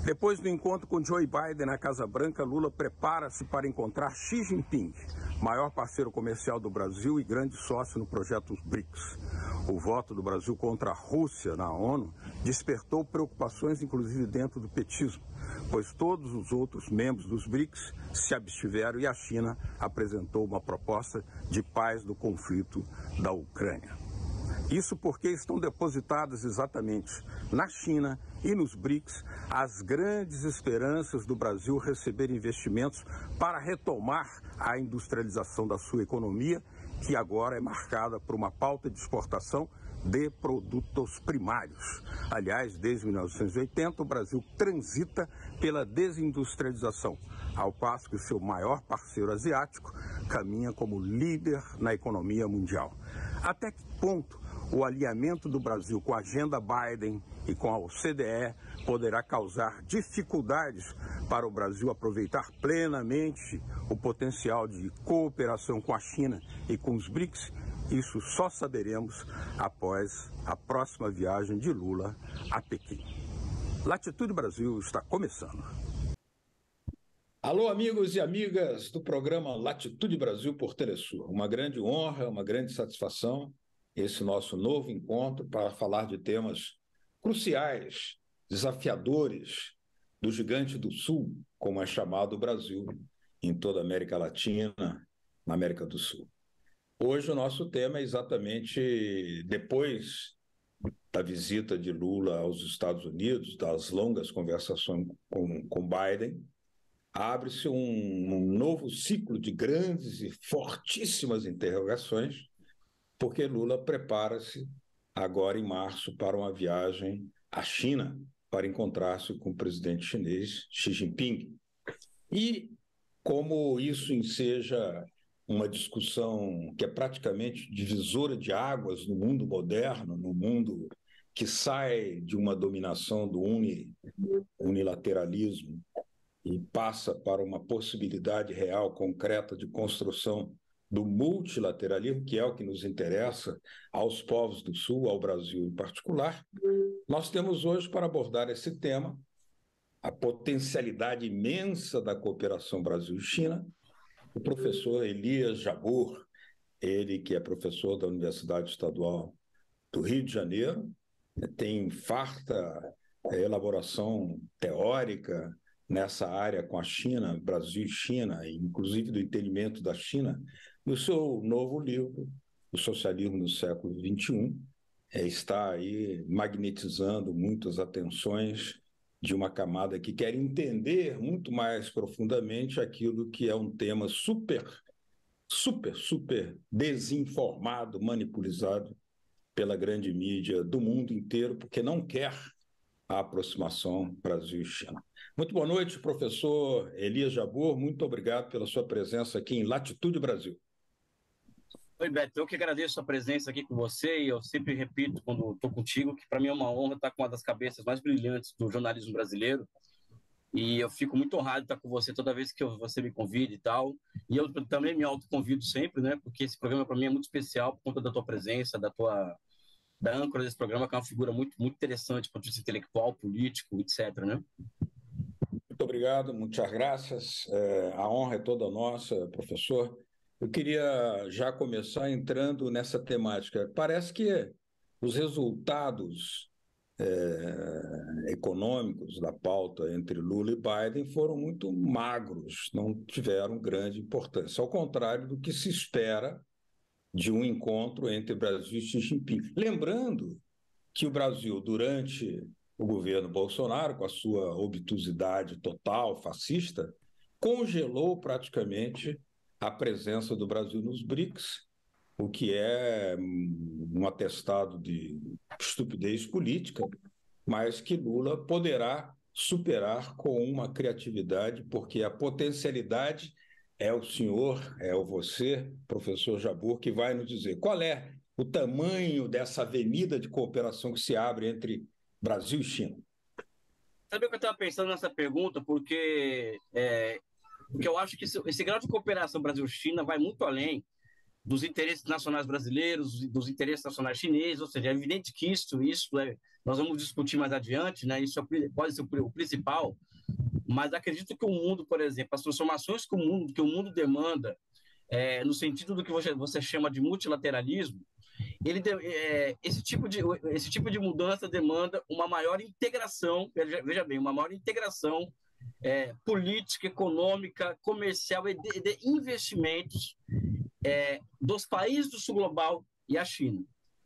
Depois do encontro com Joe Biden na Casa Branca, Lula prepara-se para encontrar Xi Jinping, maior parceiro comercial do Brasil e grande sócio no projeto BRICS. O voto do Brasil contra a Rússia na ONU despertou preocupações, inclusive dentro do petismo, pois todos os outros membros dos BRICS se abstiveram e a China apresentou uma proposta de paz do conflito da Ucrânia. Isso porque estão depositadas exatamente na China e nos BRICS as grandes esperanças do Brasil receber investimentos para retomar a industrialização da sua economia, que agora é marcada por uma pauta de exportação de produtos primários. Aliás, desde 1980, o Brasil transita pela desindustrialização, ao passo que o seu maior parceiro asiático caminha como líder na economia mundial. Até que ponto o alinhamento do Brasil com a agenda Biden e com a OCDE poderá causar dificuldades para o Brasil aproveitar plenamente o potencial de cooperação com a China e com os BRICS? Isso só saberemos após a próxima viagem de Lula a Pequim. Latitude Brasil está começando. Alô, amigos e amigas do programa Latitude Brasil por Telesur. Uma grande honra, uma grande satisfação esse nosso novo encontro para falar de temas cruciais, desafiadores do gigante do Sul, como é chamado o Brasil, em toda a América Latina, na América do Sul. Hoje o nosso tema é exatamente depois da visita de Lula aos Estados Unidos, das longas conversações com Biden, abre-se um novo ciclo de grandes e fortíssimas interrogações, porque Lula prepara-se agora em março para uma viagem à China para encontrar-se com o presidente chinês Xi Jinping. E como isso enseja uma discussão que é praticamente divisora de águas no mundo moderno, no mundo que sai de uma dominação do unilateralismo e passa para uma possibilidade real, concreta de construção do multilateralismo, que é o que nos interessa aos povos do Sul, ao Brasil em particular. Nós temos hoje para abordar esse tema a potencialidade imensa da cooperação Brasil-China, o professor Elias Jabbour, ele que é professor da Universidade Estadual do Rio de Janeiro, tem farta elaboração teórica nessa área com a China, Brasil e China, inclusive do entendimento da China, no seu novo livro, O Socialismo no Século XXI, está aí magnetizando muitas atenções de uma camada que quer entender muito mais profundamente aquilo que é um tema super desinformado, manipulado pela grande mídia do mundo inteiro, porque não quer a aproximação Brasil e China. Muito boa noite, professor Elias Jabbour. Muito obrigado pela sua presença aqui em Latitude Brasil. Oi, Beto. Eu que agradeço a presença aqui com você e eu sempre repito quando estou contigo que para mim é uma honra estar com uma das cabeças mais brilhantes do jornalismo brasileiro e eu fico muito honrado de estar com você toda vez que você me convida e tal. E eu também me autoconvido sempre, né? Porque esse programa para mim é muito especial por conta da tua presença, da âncora desse programa, que é uma figura muito interessante, ponto de vista intelectual, político, etc., né? Muito obrigado, muitas graças. A honra é toda nossa, professor. Eu queria já começar entrando nessa temática. Parece que os resultados econômicos da pauta entre Lula e Biden foram muito magros, não tiveram grande importância, ao contrário do que se espera de um encontro entre Brasil e Xi Jinping. Lembrando que o Brasil, durante o governo Bolsonaro, com a sua obtusidade total, fascista, congelou praticamente a presença do Brasil nos BRICS, o que é um atestado de estupidez política, mas que Lula poderá superar com uma criatividade, porque a potencialidade é o senhor, é o você, professor Jabbour, que vai nos dizer qual é o tamanho dessa avenida de cooperação que se abre entre Brasil e China. Sabe o que eu estava pensando nessa pergunta? Porque eu acho que esse grau de cooperação Brasil-China vai muito além dos interesses nacionais brasileiros, dos interesses nacionais chineses, ou seja, é evidente que nós vamos discutir mais adiante, né? Isso pode ser o principal, mas acredito que o mundo, por exemplo, as transformações que o mundo demanda, no sentido do que você chama de multilateralismo, esse tipo de mudança demanda uma maior integração, veja bem, uma maior integração política, econômica, comercial e de investimentos dos países do sul global e a China.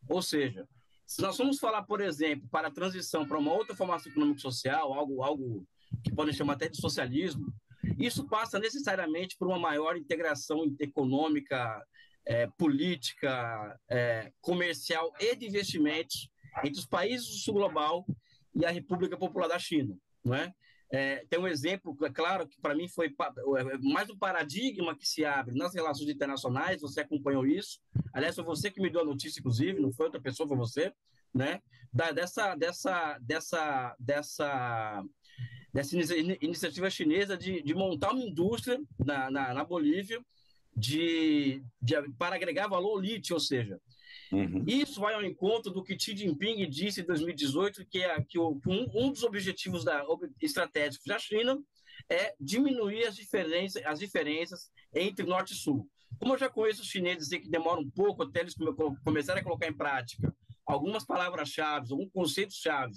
Ou seja, se nós vamos falar, por exemplo, para a transição para uma outra formação econômico-social, algo que podem chamar até de socialismo, isso passa necessariamente por uma maior integração econômica, política, comercial e de investimentos entre os países do sul global e a República Popular da China, não é? Tem um exemplo, claro, que para mim foi mais um paradigma que se abre nas relações internacionais, você acompanhou isso, aliás, foi você que me deu a notícia, inclusive, não foi outra pessoa, foi você, né? Dessa iniciativa chinesa de montar uma indústria na Bolívia para agregar valor ao lítio, ou seja, isso vai ao encontro do que Xi Jinping disse em 2018, que um dos objetivos estratégicos da China é diminuir as diferenças entre norte e sul. Como eu já conheço os chineses que demoram um pouco até eles começarem a colocar em prática algumas palavras-chave, alguns conceitos-chave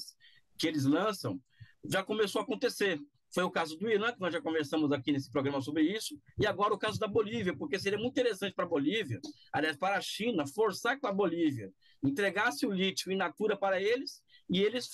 que eles lançam, já começou a acontecer. Foi o caso do Irã, que nós já conversamos aqui nesse programa sobre isso, e agora o caso da Bolívia, porque seria muito interessante para a Bolívia, aliás, para a China, forçar que a Bolívia entregasse o lítio in natura para eles e eles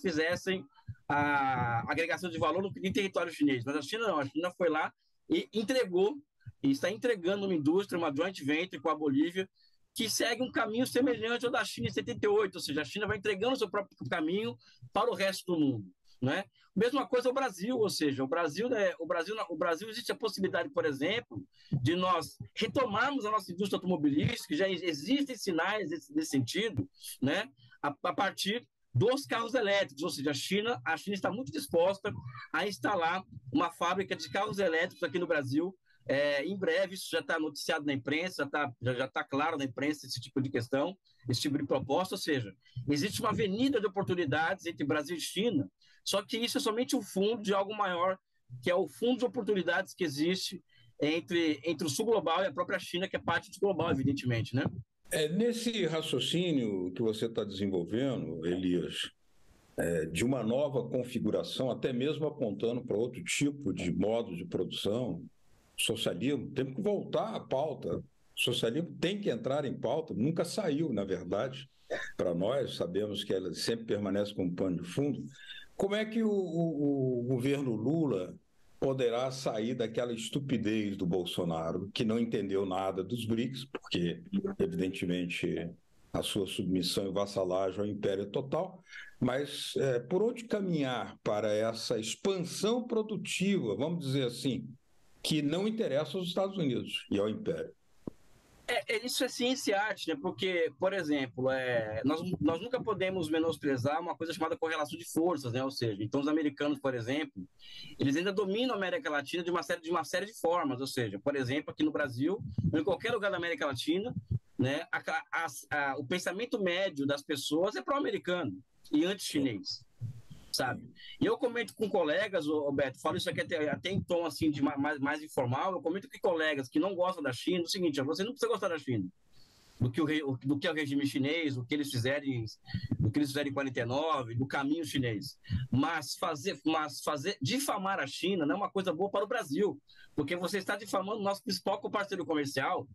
fizessem a agregação de valor em território chinês. Mas a China não, a China foi lá e entregou, e está entregando uma indústria, uma joint venture com a Bolívia, que segue um caminho semelhante ao da China em 78, ou seja, a China vai entregando o seu próprio caminho para o resto do mundo, né? Mesma coisa o Brasil, ou seja, o Brasil existe a possibilidade, por exemplo, de nós retomarmos a nossa indústria automobilística, já existem sinais nesse sentido, né? A partir dos carros elétricos, ou seja, a China está muito disposta a instalar uma fábrica de carros elétricos aqui no Brasil. Em breve, isso já está noticiado na imprensa, já está claro na imprensa esse tipo de questão, esse tipo de proposta, ou seja, existe uma avenida de oportunidades entre Brasil e China, só que isso é somente o fundo de algo maior, que é o fundo de oportunidades que existe entre o sul global e a própria China, que é parte do sul global, evidentemente, né? Nesse raciocínio que você está desenvolvendo, Elias, de uma nova configuração, até mesmo apontando para outro tipo de modo de produção, socialismo, temos que voltar à pauta. O socialismo tem que entrar em pauta, nunca saiu, na verdade, para nós, sabemos que ela sempre permanece como pano de fundo. Como é que o governo Lula poderá sair daquela estupidez do Bolsonaro, que não entendeu nada dos BRICS, porque, evidentemente, a sua submissão e vassalagem ao império é total, mas por onde caminhar para essa expansão produtiva, vamos dizer assim, que não interessa aos Estados Unidos e ao Império? Isso é ciência e arte, né? Porque, por exemplo, nós nunca podemos menosprezar uma coisa chamada correlação de forças, né? Ou seja, então os americanos, por exemplo, eles ainda dominam a América Latina de uma série de formas, ou seja, por exemplo, aqui no Brasil, ou em qualquer lugar da América Latina, né? O pensamento médio das pessoas é pró-americano e anti-chinês, sabe? E eu comento com colegas, Roberto, falo isso aqui até em tom assim, de mais informal, eu comento com colegas que não gostam da China, o seguinte, você não precisa gostar da China, do que é o regime chinês, do que eles fizeram em 49, do caminho chinês, mas difamar a China não é uma coisa boa para o Brasil, porque você está difamando o nosso principal parceiro comercial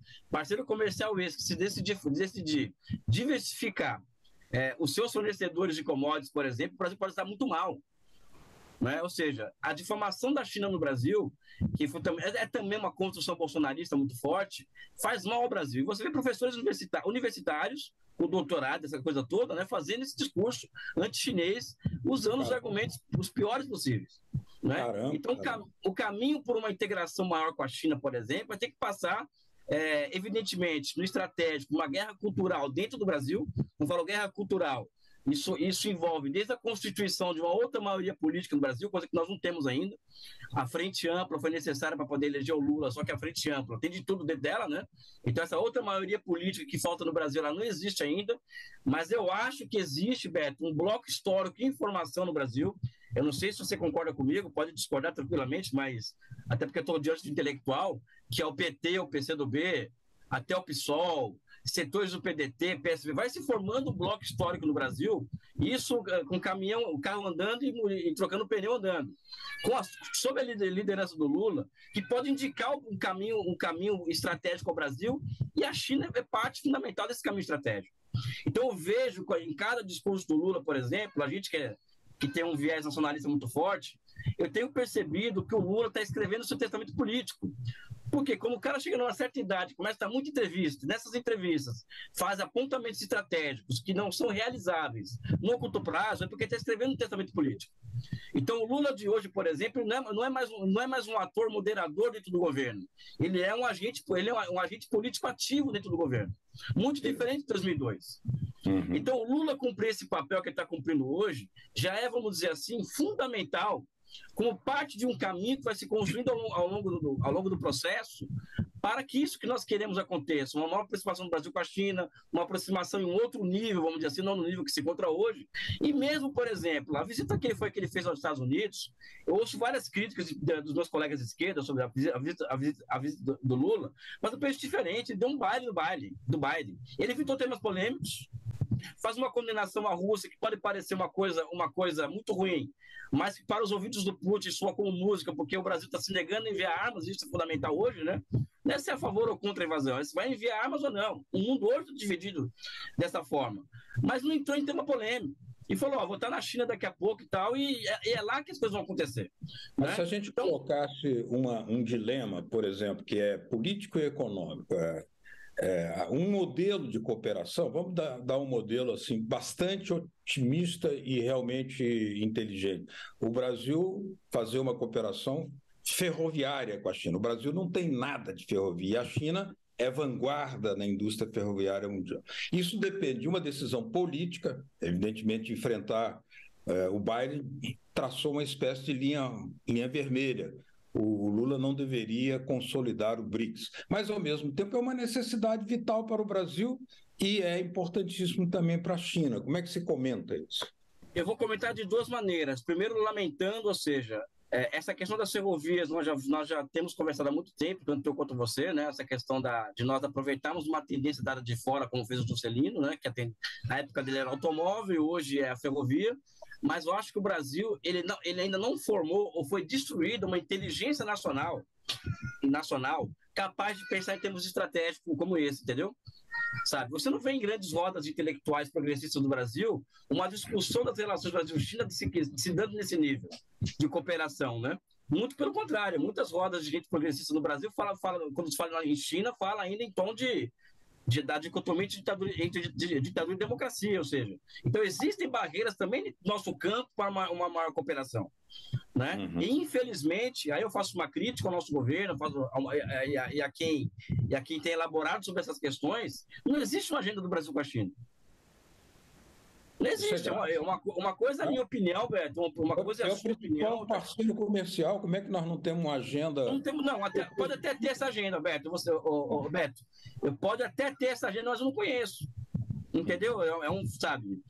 esse que se decidir diversificar os seus fornecedores de commodities, por exemplo, o Brasil pode estar muito mal. Né? Ou seja, a difamação da China no Brasil, que é também uma construção bolsonarista muito forte, faz mal ao Brasil. E você vê professores universitários, com doutorado, essa coisa toda, né, fazendo esse discurso anti-chinês, usando os argumentos os piores possíveis. Né? Então, o caminho por uma integração maior com a China, por exemplo, vai ter que passar evidentemente, no estratégico, uma guerra cultural dentro do Brasil, não falo guerra cultural, Isso envolve desde a constituição de uma outra maioria política no Brasil, coisa que nós não temos ainda. A Frente Ampla foi necessária para poder eleger o Lula, só que a Frente Ampla tem de tudo dentro dela, né? Então essa outra maioria política que falta no Brasil, ela não existe ainda, mas eu acho que existe, Beto, um bloco histórico de informação no Brasil. Eu não sei se você concorda comigo, pode discordar tranquilamente, mas até porque eu estou diante de intelectual, que é o PT, o PCdoB, até o PSOL, setores do PDT, PSB, vai se formando um bloco histórico no Brasil, isso com caminhão, o carro andando e trocando pneu andando. Sob a liderança do Lula, que pode indicar um caminho estratégico ao Brasil, e a China é parte fundamental desse caminho estratégico. Então eu vejo em cada discurso do Lula, por exemplo, a gente que tem um viés nacionalista muito forte, eu tenho percebido que o Lula está escrevendo o seu testamento político. Porque como o cara chega numa certa idade, começa a dar muita entrevista, nessas entrevistas faz apontamentos estratégicos que não são realizáveis no curto prazo, é porque está escrevendo um testamento político. Então o Lula de hoje, por exemplo, não é mais um ator moderador dentro do governo. Ele é um agente político ativo dentro do governo. Muito diferente de 2002. Uhum. Então o Lula cumprir esse papel que ele está cumprindo hoje já é, vamos dizer assim, fundamental como parte de um caminho que vai se construindo ao longo do processo para que isso que nós queremos aconteça, uma maior aproximação do Brasil com a China, uma aproximação em um outro nível, vamos dizer assim, não no nível que se encontra hoje. E mesmo, por exemplo, a visita que ele fez aos Estados Unidos, eu ouço várias críticas dos meus colegas de esquerda sobre a visita do Lula, mas eu penso diferente, deu um baile do Biden. Ele evitou temas polêmicos, faz uma condenação à Rússia que pode parecer uma coisa muito ruim, mas que para os ouvidos do Putin soa como música, porque o Brasil está se negando a enviar armas, isso é fundamental hoje, né? Não é se é a favor ou contra a invasão, é se vai enviar armas ou não. O mundo hoje está dividido dessa forma. Mas não entrou em tema polêmico. E falou, vou estar na China daqui a pouco e tal, e é lá que as coisas vão acontecer. Mas né? Se a gente colocasse um dilema, por exemplo, que é político e econômico, um modelo de cooperação, vamos dar um modelo assim bastante otimista e realmente inteligente. O Brasil fazer uma cooperação ferroviária com a China. O Brasil não tem nada de ferrovia. A China é vanguarda na indústria ferroviária mundial. Isso depende de uma decisão política, evidentemente, de enfrentar o Biden traçou uma espécie de linha vermelha. O Lula não deveria consolidar o BRICS, mas, ao mesmo tempo, é uma necessidade vital para o Brasil e é importantíssimo também para a China. Como é que se comenta isso? Eu vou comentar de duas maneiras. Primeiro, lamentando, ou seja, essa questão das ferrovias, nós já temos conversado há muito tempo, tanto eu quanto você, né? Essa questão de nós aproveitarmos uma tendência dada de fora, como fez o Juscelino, né? Que na época dele era automóvel, hoje é a ferrovia. Mas eu acho que o Brasil ele ainda não formou ou foi destruída uma inteligência nacional capaz de pensar em termos estratégicos como esse, entendeu? Sabe, você não vê em grandes rodas de intelectuais progressistas do Brasil uma discussão das relações Brasil-China se dando nesse nível de cooperação, né? Muito pelo contrário, muitas rodas de gente progressista no Brasil quando se fala em China, fala ainda em tom da dicotomia entre ditadura e democracia, ou seja, então existem barreiras também no nosso campo para uma maior cooperação, né? Uhum. E infelizmente, aí eu faço uma crítica ao nosso governo, e a quem tem elaborado sobre essas questões, não existe uma agenda do Brasil com a China. Não existe. Uma coisa é a minha opinião, Beto. Uma coisa é a sua opinião. Um parceiro comercial, como é que nós não temos uma agenda? Não temos, não. Pode até ter essa agenda, Beto. Beto, eu pode até ter essa agenda, mas eu não conheço. Entendeu? Sabe?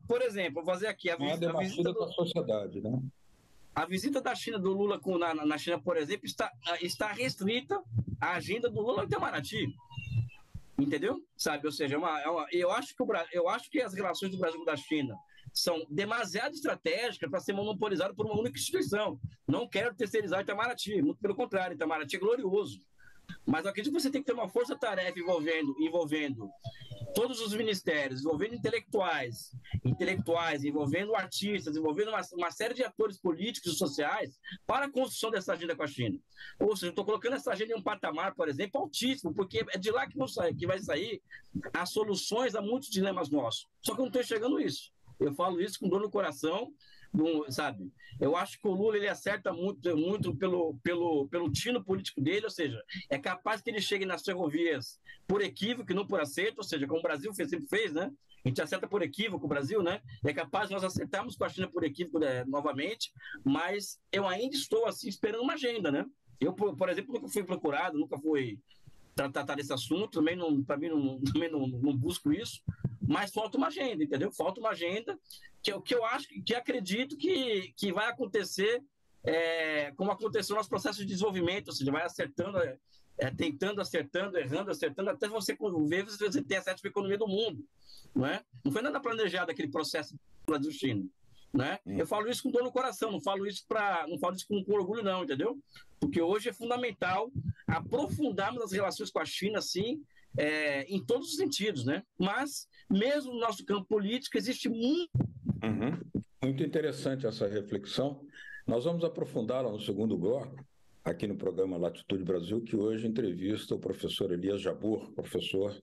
Por exemplo, vou fazer aqui a visita da sociedade, né? A visita da China do Lula na China, por exemplo, está restrita à agenda do Lula em Itamaraty. Entendeu? Sabe? Ou seja, eu acho que as relações do Brasil com a China são demasiado estratégicas para ser monopolizadas por uma única instituição. Não quero terceirizar o Itamaraty, muito pelo contrário, Itamaraty é glorioso. Mas eu acredito que você tem que ter uma força-tarefa envolvendo todos os ministérios, envolvendo intelectuais, envolvendo artistas, envolvendo uma série de atores políticos e sociais para a construção dessa agenda com a China. Ou seja, eu estou colocando essa agenda em um patamar, por exemplo, altíssimo, porque é de lá que vai sair as soluções a muitos dilemas nossos. Só que eu não estou enxergando isso. Eu falo isso com dor no coração, sabe? Eu acho que o Lula ele acerta muito pelo tino político dele, ou seja, é capaz que ele chegue nas ferrovias por equívoco e não por acerto, ou seja, como o Brasil sempre fez, né? A gente acerta por equívoco o Brasil, né? É capaz de nós acertarmos com a China por equívoco novamente, mas eu ainda estou assim esperando uma agenda, né? Eu, por exemplo, nunca fui procurado, nunca fui tratar desse assunto, também não busco isso, mas falta uma agenda, entendeu? Falta uma agenda que eu acho, que acredito que vai acontecer como aconteceu no nosso processo de desenvolvimento, ou seja, vai acertando, tentando, acertando, errando, acertando, até você ver você ter a sétima economia do mundo, não é? Não foi nada planejado aquele processo do Brasil-China. Né? Eu falo isso com dor no coração, não falo isso com orgulho, não, entendeu? Porque hoje é fundamental aprofundarmos as relações com a China, sim, em todos os sentidos, né? Mas, mesmo no nosso campo político, existe muito. Muito interessante essa reflexão. Nós vamos aprofundá-la no segundo bloco, aqui no programa Latitude Brasil, que hoje entrevista o professor Elias Jabbour, professor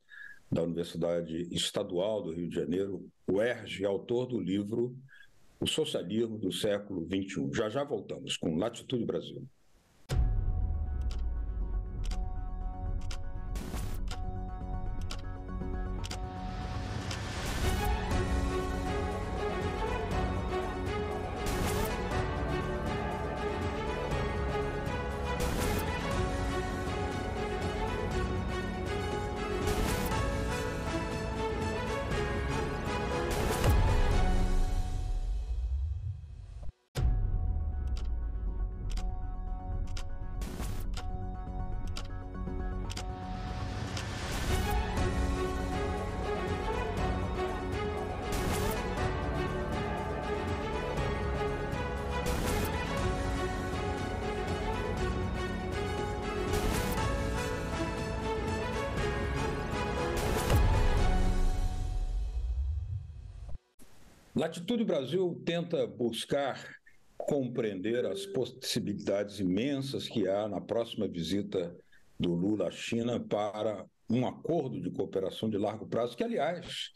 da Universidade Estadual do Rio de Janeiro, UERJ, autor do livro O Socialismo do Século XXI. Já voltamos com Latitude Brasil. Latitude Brasil tenta buscar compreender as possibilidades imensas que há na próxima visita do Lula à China para um acordo de cooperação de largo prazo, que, aliás,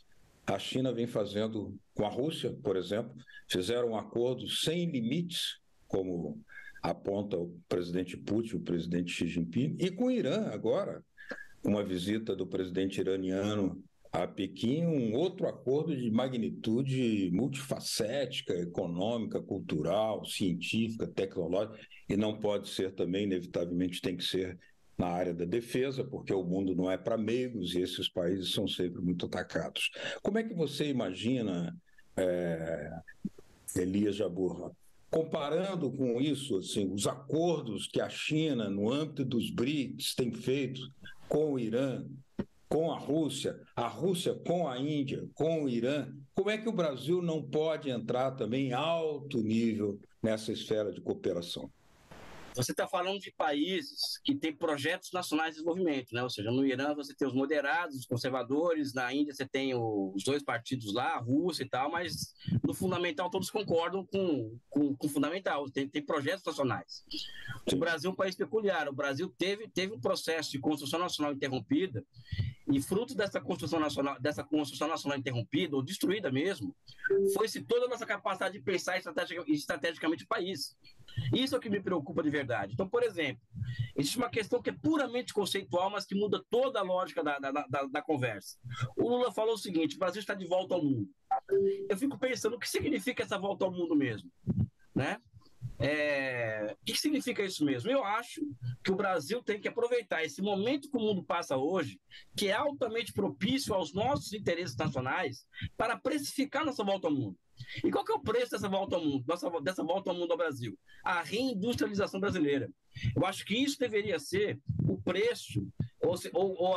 a China vem fazendo com a Rússia, por exemplo, fizeram um acordo sem limites, como aponta o presidente Putin, o presidente Xi Jinping, e com o Irã agora, uma visita do presidente iraniano a Pequim, um outro acordo de magnitude multifacética, econômica, cultural, científica, tecnológica, e não pode ser também, inevitavelmente tem que ser na área da defesa, porque o mundo não é para meigos e esses países são sempre muito atacados. Como é que você imagina, Elias Jabbour, comparando com isso, assim, os acordos que a China, no âmbito dos BRICS, tem feito com o Irã, com a Rússia com a Índia, com o Irã, como é que o Brasil não pode entrar também em alto nível nessa esfera de cooperação? Você está falando de países que têm projetos nacionais de desenvolvimento, né? Ou seja, no Irã você tem os moderados, os conservadores, na Índia você tem os dois partidos lá, a Rússia e tal, mas no fundamental todos concordam com o fundamental, tem projetos nacionais. Sim. O Brasil é um país peculiar, o Brasil teve um processo de construção nacional interrompida, e fruto dessa construção nacional interrompida, ou destruída mesmo, foi-se toda a nossa capacidade de pensar estrategicamente o país. Isso é o que me preocupa de verdade. Então, por exemplo, existe uma questão que é puramente conceitual, mas que muda toda a lógica da conversa. O Lula falou o seguinte: o Brasil está de volta ao mundo. Eu fico pensando, o que significa essa volta ao mundo mesmo? Né? O que significa isso mesmo? Eu acho que o Brasil tem que aproveitar esse momento que o mundo passa hoje, que é altamente propício aos nossos interesses nacionais, para precificar nossa volta ao mundo. E qual que é o preço dessa volta ao mundo, dessa volta ao mundo ao Brasil? A reindustrialização brasileira. Eu acho que isso deveria ser o preço, ou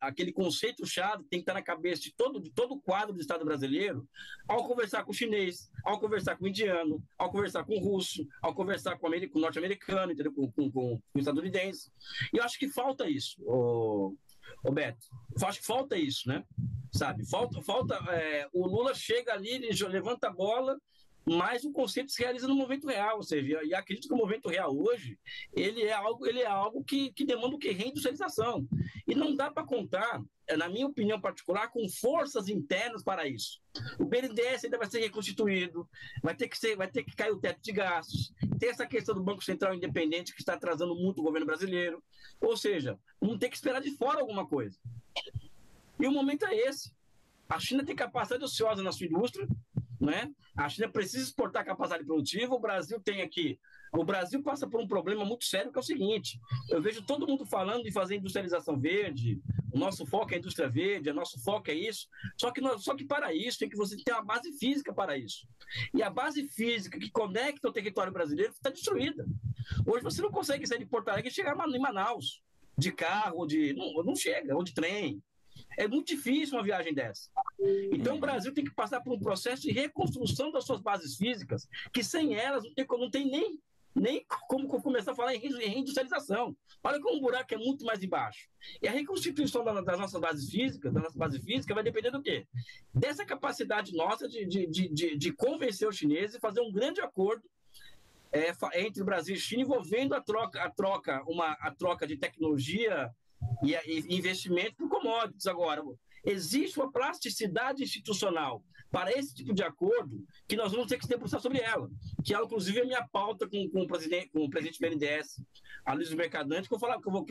aquele conceito-chave que tem que estar na cabeça de todo o quadro do Estado brasileiro, ao conversar com o chinês, ao conversar com o indiano, ao conversar com o russo, ao conversar com o norte-americano, entendeu? Com o estadunidense. E eu acho que falta isso, Beto. Eu acho que falta isso, né? Sabe? O Lula chega ali, ele levanta a bola mas o conceito se realiza no momento real, ou seja, e acredito que o momento real hoje, ele é algo que demanda o que? Reindustrialização. E não dá para contar, na minha opinião particular, com forças internas para isso. O BNDES ainda vai ser reconstituído, vai ter que cair o teto de gastos, tem essa questão do Banco Central independente que está atrasando muito o governo brasileiro, ou seja, vamos ter que esperar de fora alguma coisa. E o momento é esse. A China tem capacidade ociosa na sua indústria, né? A China precisa exportar capacidade produtiva, o Brasil passa por um problema muito sério, que é o seguinte: eu vejo todo mundo falando de fazer industrialização verde, o nosso foco é a indústria verde, o nosso foco é isso, só que para isso tem que você ter uma base física para isso. E a base física que conecta o território brasileiro está destruída. Hoje você não consegue sair de Porto Alegre e chegar em Manaus, de carro, não chega, ou de trem. É muito difícil uma viagem dessa. Então, o Brasil tem que passar por um processo de reconstrução das suas bases físicas, que sem elas não tem nem como começar a falar em reindustrialização. Olha como o buraco é muito mais embaixo. E a reconstituição das nossas bases físicas, vai depender do quê? Dessa capacidade nossa de convencer os chineses e fazer um grande acordo entre o Brasil e China, envolvendo a troca de tecnologia e investimento por commodities. Agora, existe uma plasticidade institucional para esse tipo de acordo que nós vamos ter que se debruçar sobre ela, que é, inclusive, a minha pauta com o presidente do BNDES, Aloysio Mercadante, que eu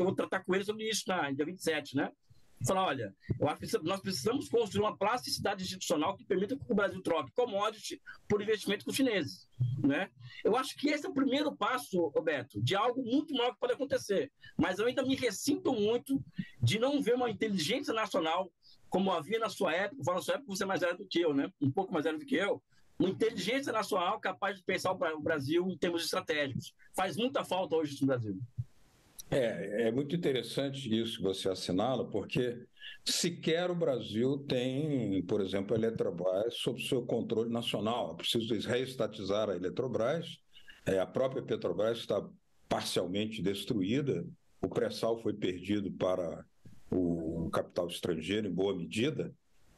vou tratar com ele sobre isso em dia 27, né? Falar, olha, eu acho que nós precisamos construir uma plasticidade institucional que permita que o Brasil troque commodity por investimento com os chineses, né? Eu acho que esse é o primeiro passo, Roberto, de algo muito maior que pode acontecer. Mas eu ainda me ressinto muito de não ver uma inteligência nacional como havia na sua época. Eu falo na sua época, você é mais velho do que eu, né? Um pouco mais velho do que eu. Uma inteligência nacional capaz de pensar o Brasil em termos estratégicos. Faz muita falta hoje isso no Brasil. É muito interessante isso que você assinala, porque sequer o Brasil tem, por exemplo, a Eletrobras sob seu controle nacional. É preciso reestatizar a Eletrobras. A própria Petrobras está parcialmente destruída. O pré-sal foi perdido para o capital estrangeiro, em boa medida.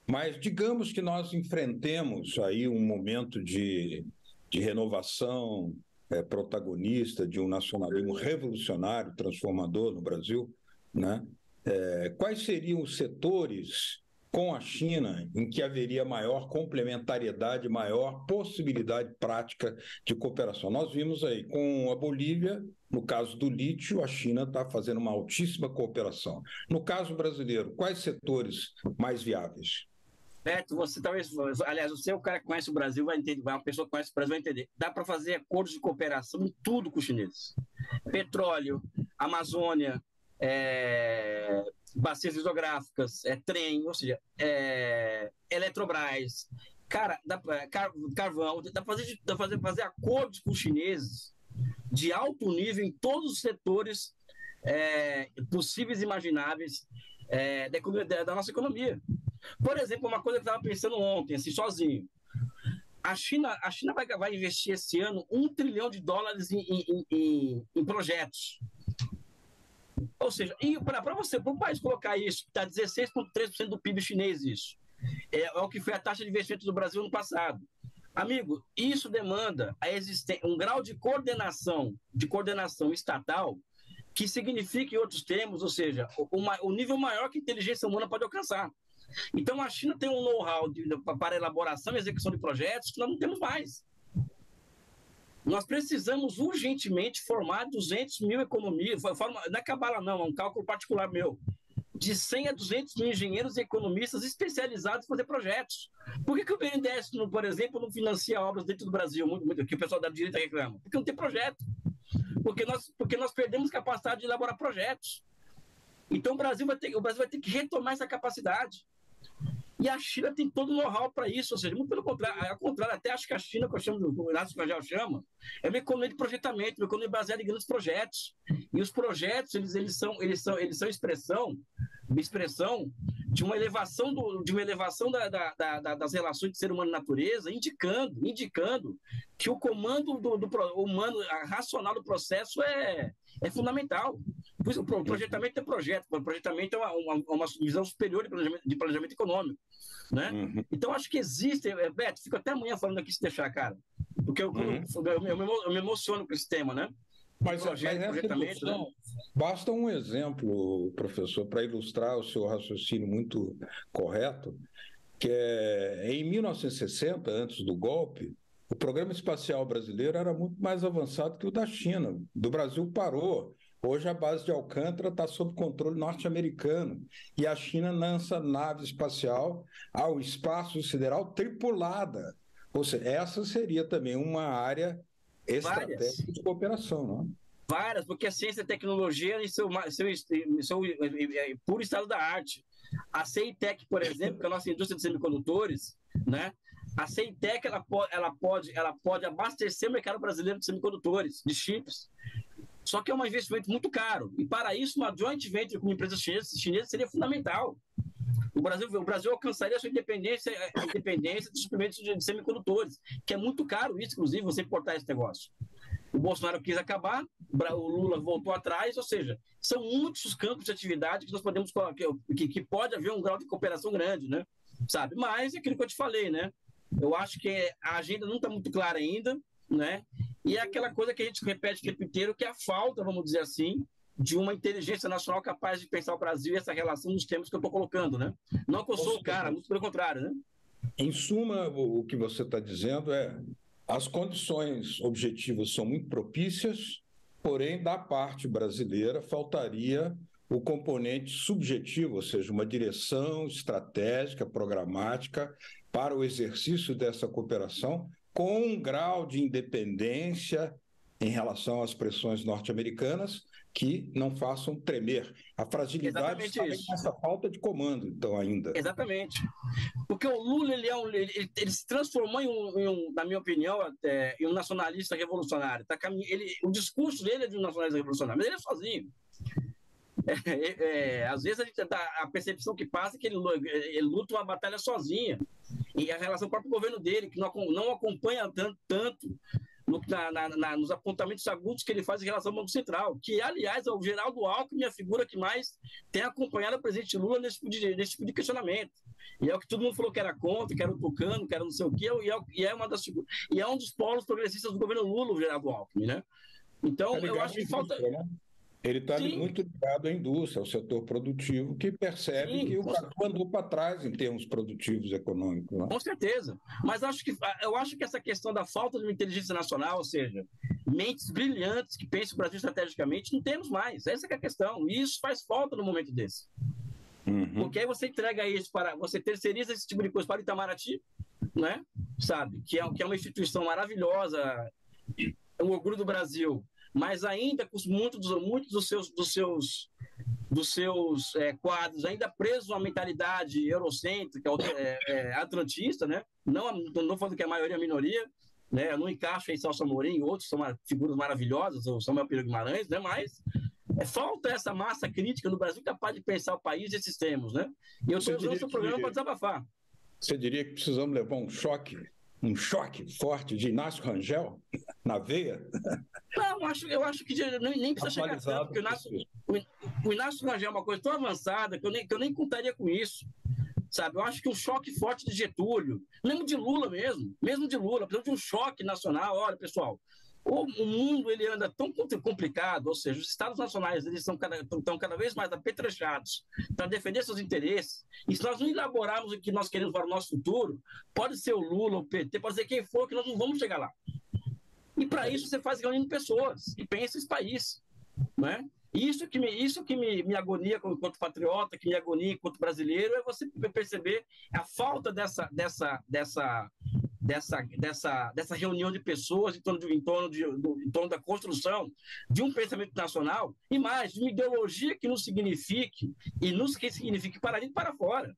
Mas digamos que nós enfrentemos aí um momento de renovação protagonista de um nacionalismo revolucionário, transformador no Brasil, né? Quais seriam os setores com a China em que haveria maior complementariedade, maior possibilidade prática de cooperação? Nós vimos aí com a Bolívia, no caso do lítio, a China está fazendo uma altíssima cooperação. No caso brasileiro, quais setores mais viáveis? Beto, você talvez, aliás, você é o cara que conhece o Brasil, vai entender, uma pessoa que conhece o Brasil vai entender. Dá para fazer acordos de cooperação em tudo com os chineses. Petróleo, Amazônia, bacias hidrográficas, trem, ou seja, Eletrobras, cara, carvão, dá para fazer acordos com os chineses de alto nível em todos os setores possíveis e imagináveis da nossa economia. Por exemplo, uma coisa que eu estava pensando ontem, assim, sozinho. A China vai investir esse ano $1 trilhão em projetos. Ou seja, para um país colocar isso, está 16,3% do PIB chinês, isso. É o que foi a taxa de investimento do Brasil no passado. Amigo, isso demanda um grau de coordenação estatal que significa, em outros termos, ou seja, o nível maior que a inteligência humana pode alcançar. Então, a China tem um know-how para elaboração e execução de projetos que nós não temos mais. Nós precisamos urgentemente formar 200 mil economistas, não é cabala não, é um cálculo particular meu, de 100 a 200 mil engenheiros e economistas especializados em fazer projetos. Por que o BNDES, por exemplo, não financia obras dentro do Brasil, muito, que o pessoal da direita reclama? Porque não tem projeto. Porque nós perdemos capacidade de elaborar projetos. Então, o Brasil vai ter que retomar essa capacidade. E a China tem todo o know-how para isso, ou seja, muito pelo contrário, ao contrário, até acho que a China, que eu chamo, o Inácio Rangel chama, é uma economia de projetamento, uma economia baseada em grandes projetos. E os projetos, eles são expressão de uma elevação das relações de ser humano e natureza, indicando que o comando do humano, racional do processo é fundamental. O projetamento é projeto, o projetamento é uma visão superior de planejamento econômico, né? Então, acho que existe... Beto, fico até amanhã falando aqui se deixar, cara. Porque eu me emociono com esse tema, né? Mas essa emoção, basta um exemplo, professor, para ilustrar o seu raciocínio muito correto, que é em 1960, antes do golpe, o programa espacial brasileiro era muito mais avançado que o da China. Do Brasil parou. Hoje a base de Alcântara está sob controle norte-americano e a China lança nave espacial ao espaço sideral tripulada. Ou seja, essa seria também uma área estratégica de cooperação, não é? Várias, porque a ciência e a tecnologia em seu puro estado da arte. A CEITEC, por exemplo, que é a nossa indústria de semicondutores, né? A CEITEC ela pode abastecer o mercado brasileiro de semicondutores, de chips. Só que é um investimento muito caro. E para isso, uma joint venture com empresas chinesas seria fundamental. O Brasil alcançaria a sua independência de suprimentos de semicondutores, que é muito caro isso, inclusive, você importar esse negócio. O Bolsonaro quis acabar, o Lula voltou atrás, ou seja, são muitos os campos de atividade que nós podemos que pode haver um grau de cooperação grande, né? Sabe? Mas é aquilo que eu te falei, né? Eu acho que a agenda não está muito clara ainda, né? E é aquela coisa que a gente repete o tempo inteiro, que é a falta, vamos dizer assim, de uma inteligência nacional capaz de pensar o Brasil e essa relação nos temas que eu estou colocando, né? Não que eu sou o cara, muito pelo contrário, né? Em suma, o que você está dizendo é as condições objetivas são muito propícias, porém, da parte brasileira, faltaria o componente subjetivo, ou seja, uma direção estratégica, programática para o exercício dessa cooperação com um grau de independência em relação às pressões norte-americanas que não façam tremer. A fragilidade está nessa falta de comando, então, ainda. Exatamente. Porque o Lula ele se transformou na minha opinião, em um nacionalista revolucionário. O discurso dele é de um nacionalista revolucionário, mas ele é sozinho. Às vezes a percepção que passa é que ele luta uma batalha sozinha. E a relação com o próprio governo dele, que não acompanha tanto nos apontamentos agudos que ele faz em relação ao Banco Central, que, aliás, é o Geraldo Alckmin, a figura que mais tem acompanhado o presidente Lula nesse tipo de questionamento. E é o que todo mundo falou que era contra, que era o Tucano, que era não sei o quê, e é um dos polos progressistas do governo Lula, o Geraldo Alckmin, né? Então, eu acho que falta... Ele está muito ligado à indústria, ao setor produtivo, que percebe que o Brasil andou para trás em termos produtivos e econômicos. Né? Com certeza. Mas eu acho que essa questão da falta de uma inteligência nacional, ou seja, mentes brilhantes que pensam o Brasil estrategicamente, não temos mais. Essa é a questão. E isso faz falta no momento desse. Porque aí você entrega isso você terceiriza esse tipo de coisa para o Itamaraty, né? Sabe? Que é uma instituição maravilhosa, o orgulho do Brasil, mas ainda com muitos dos seus quadros ainda presos a uma mentalidade eurocêntrica, atlantista, né? Não falando que a maioria é a minoria, né? Eu não encaixo em Celso Amorim, outros são figuras maravilhosas, ou Samuel Pinheiro Guimarães, né? Mas falta essa massa crítica no Brasil capaz de pensar o país nesses termos, né? E eu estou usando o seu programa para desabafar. Você diria que precisamos levar um choque forte de Inácio Rangel na veia? Não, eu acho que nem precisa chegar tanto, porque o Inácio Rangel é uma coisa tão avançada que eu nem contaria com isso. Sabe? Eu acho que um choque forte de Getúlio, mesmo de Lula mesmo de Lula, precisa de um choque nacional. Olha, pessoal, o mundo ele anda tão complicado, ou seja, os estados nacionais eles estão cada vez mais apetrechados para defender seus interesses, e se nós não elaborarmos o que nós queremos para o nosso futuro, pode ser o Lula, o PT, pode ser quem for, que nós não vamos chegar lá. E para isso você faz reunindo pessoas que pensam esse país, né? Isso que me agonia enquanto patriota, que me agonia enquanto brasileiro, é você perceber a falta dessa reunião de pessoas em torno da construção de um pensamento nacional e mais, de uma ideologia que nos signifique e nos que signifique para dentro e para fora.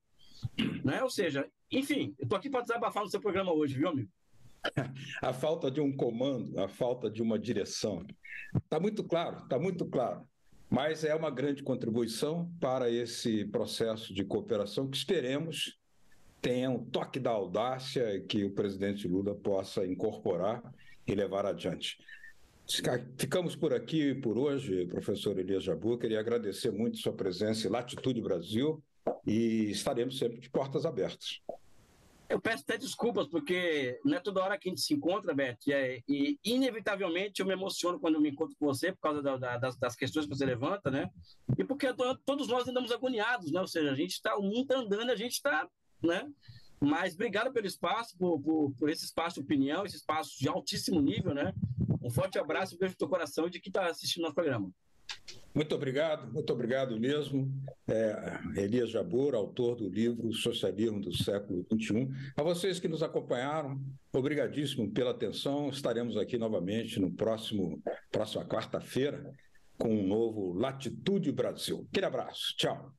Né? Ou seja, enfim, eu estou aqui para desabafar no seu programa hoje, viu, amigo? A falta de um comando, a falta de uma direção. Está muito claro, está muito claro. Mas é uma grande contribuição para esse processo de cooperação que esperemos tenha um toque da audácia que o presidente Lula possa incorporar e levar adiante. Ficamos por aqui por hoje, professor Elias Jabbour. Queria agradecer muito sua presença em Latitude Brasil e estaremos sempre de portas abertas. Eu peço até desculpas, porque não é toda hora que a gente se encontra, Beto, e inevitavelmente eu me emociono quando eu me encontro com você, por causa das questões que você levanta, né? E porque todos nós andamos agoniados, né? Ou seja, o mundo está andando, a gente está, né? Mas obrigado pelo espaço, por esse espaço de opinião, esse espaço de altíssimo nível, né? Um forte abraço, um beijo no teu coração de quem está assistindo nosso programa. Muito obrigado mesmo. Elias Jabbour, autor do livro Socialismo do Século XXI. A vocês que nos acompanharam, obrigadíssimo pela atenção. Estaremos aqui novamente no próxima quarta-feira com um novo Latitude Brasil. Aquele abraço. Tchau.